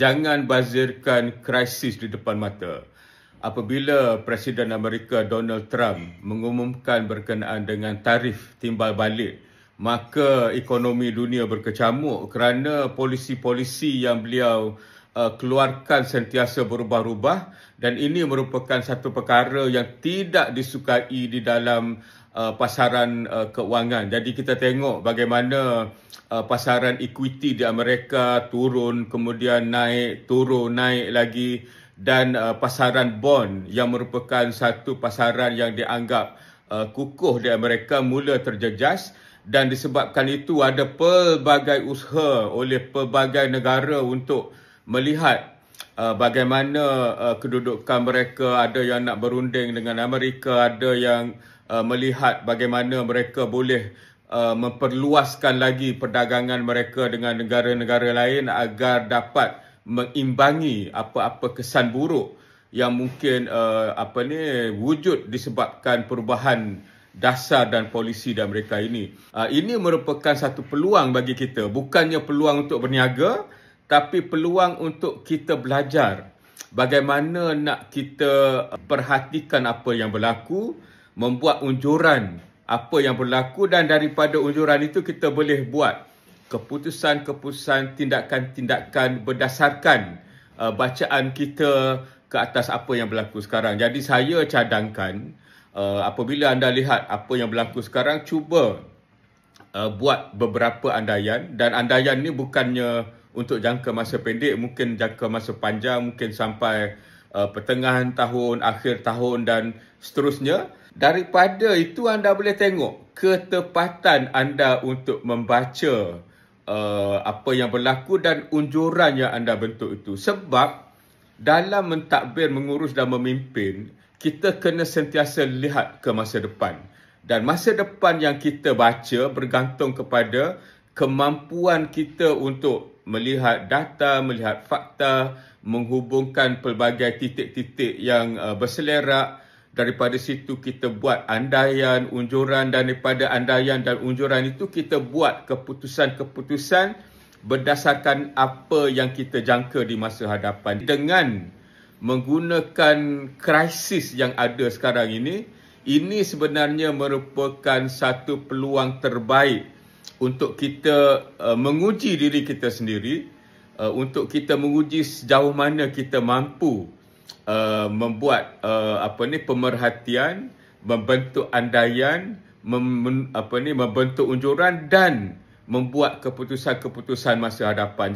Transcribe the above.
jangan bazirkan krisis di depan mata. Apabila Presiden Amerika Donald Trump mengumumkan berkenaan dengan tarif timbal balik, maka ekonomi dunia berkecamuk kerana polisi-polisi yang beliau keluarkan sentiasa berubah-ubah, dan ini merupakan satu perkara yang tidak disukai di dalam pasaran keuangan. Jadi kita tengok bagaimana pasaran equity di Amerika turun, kemudian naik, turun, naik lagi, dan pasaran bond yang merupakan satu pasaran yang dianggap kukuh di Amerika mula terjejas, dan disebabkan itu ada pelbagai usaha oleh pelbagai negara untuk melihat bagaimana kedudukan mereka. Ada yang nak berunding dengan Amerika, ada yang melihat bagaimana mereka boleh memperluaskan lagi perdagangan mereka dengan negara-negara lain agar dapat mengimbangi apa-apa kesan buruk yang mungkin wujud disebabkan perubahan dasar dan polisi di Amerika ini. Ini merupakan satu peluang bagi kita, bukannya peluang untuk berniaga, tapi peluang untuk kita belajar bagaimana nak kita perhatikan apa yang berlaku, membuat unjuran apa yang berlaku, dan daripada unjuran itu kita boleh buat keputusan-keputusan, tindakan-tindakan berdasarkan bacaan kita ke atas apa yang berlaku sekarang. Jadi saya cadangkan apabila anda lihat apa yang berlaku sekarang, cuba buat beberapa andaian, dan andaian ni bukannya untuk jangka masa pendek, mungkin jangka masa panjang, mungkin sampai pertengahan tahun, akhir tahun dan seterusnya. Daripada itu anda boleh tengok ketepatan anda untuk membaca apa yang berlaku dan unjuran yang anda bentuk itu. Sebab dalam mentadbir, mengurus dan memimpin, kita kena sentiasa lihat ke masa depan. Dan masa depan yang kita baca bergantung kepada kemampuan kita untuk melihat data, melihat fakta, menghubungkan pelbagai titik-titik yang berselerak. Daripada situ kita buat andaian, unjuran, dan daripada andaian dan unjuran itu kita buat keputusan-keputusan berdasarkan apa yang kita jangka di masa hadapan. Dengan menggunakan krisis yang ada sekarang ini sebenarnya merupakan satu peluang terbaik untuk kita menguji diri kita sendiri, untuk kita menguji sejauh mana kita mampu membuat pemerhatian, membentuk andaian, membentuk unjuran dan membuat keputusan-keputusan masa hadapan.